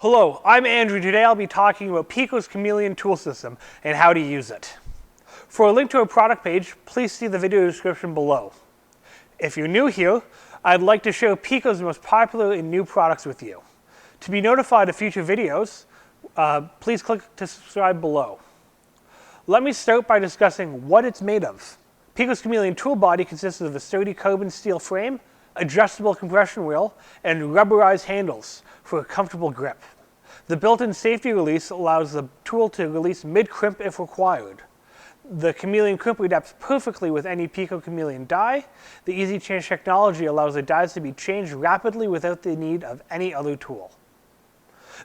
Hello, I'm Andrew. Today I'll be talking about PICO's Caméléon tool system and how to use it. For a link to our product page, please see the video description below. If you're new here, I'd like to share PICO's most popular and new products with you. To be notified of future videos, please click to subscribe below. Let me start by discussing what it's made of. PICO's Caméléon tool body consists of a sturdy carbon steel frame, adjustable compression wheel, and rubberized handles for a comfortable grip. The built-in safety release allows the tool to release mid-crimp if required. The Caméléon crimper adapts perfectly with any PICO Caméléon die. The easy change technology allows the dies to be changed rapidly without the need of any other tool.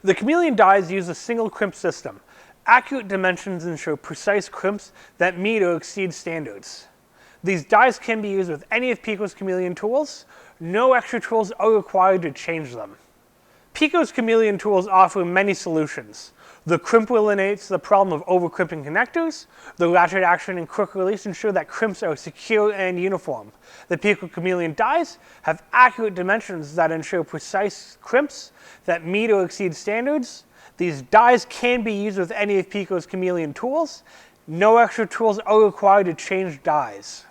The Caméléon dies use a single crimp system. Accurate dimensions ensure precise crimps that meet or exceed standards. These dies can be used with any of PICO's Caméléon tools. No extra tools are required to change them. PICO's Caméléon tools offer many solutions. The crimper eliminates the problem of over-crimping connectors. The ratchet action and quick release ensure that crimps are secure and uniform. The PICO Caméléon dies have accurate dimensions that ensure precise crimps that meet or exceed standards. These dies can be used with any of PICO's Caméléon tools. No extra tools are required to change dies.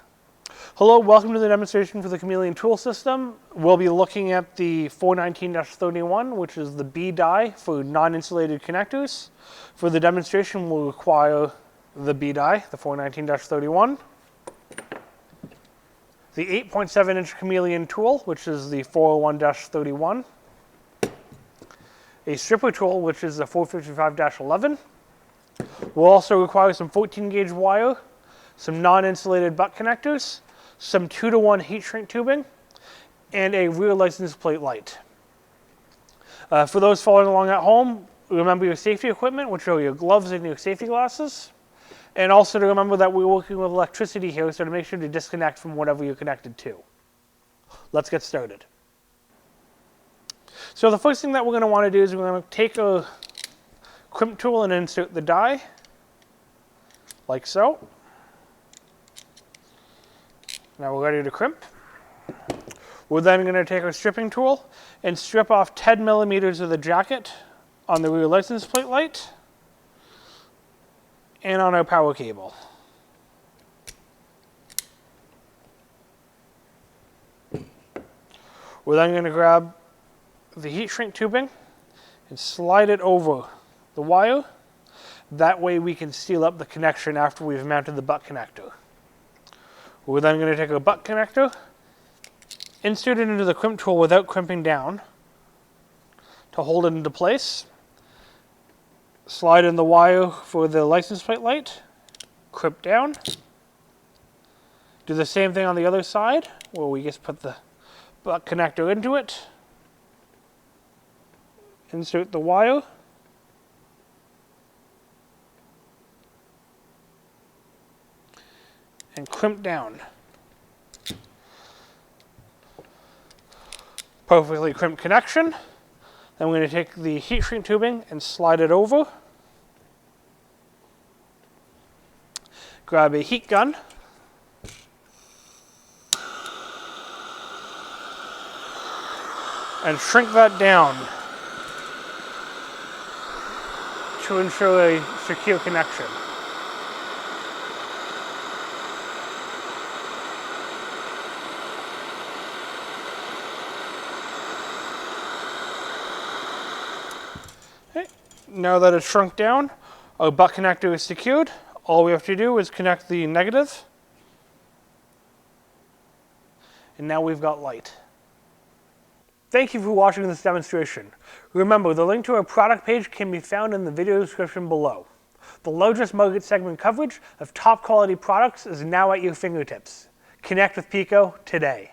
Hello, welcome to the demonstration for the Caméléon tool system. We'll be looking at the 419-31, which is the B die for non-insulated connectors. For the demonstration, we'll require the B die, the 419-31, the 8.7-inch Caméléon tool, which is the 401-31, a stripper tool, which is the 455-11. We'll also require some 14-gauge wire, some non-insulated butt connectors, some 2-to-1 heat shrink tubing, and a rear license plate light. For those following along at home, remember your safety equipment, which are your gloves and your safety glasses. And also to remember that we're working with electricity here, so to make sure to disconnect from whatever you're connected to. Let's get started. So the first thing that we're going to want to do is we're going to take a crimp tool and insert the die, like so. Now we're ready to crimp. We're then going to take our stripping tool and strip off 10 millimeters of the jacket on the rear license plate light and on our power cable. We're then going to grab the heat shrink tubing and slide it over the wire. That way we can seal up the connection after we've mounted the butt connector. We're then going to take our butt connector, insert it into the crimp tool without crimping down to hold it into place. Slide in the wire for the license plate light, crimp down. Do the same thing on the other side, where we just put the butt connector into it. Insert the wire. And crimp down. Perfectly crimped connection. Then we're going to take the heat shrink tubing and slide it over. Grab a heat gun. And shrink that down to ensure a secure connection. Now that it's shrunk down, our butt connector is secured. All we have to do is connect the negative. And now we've got light. Thank you for watching this demonstration. Remember, the link to our product page can be found in the video description below. The largest market segment coverage of top quality products is now at your fingertips. Connect with PICO today.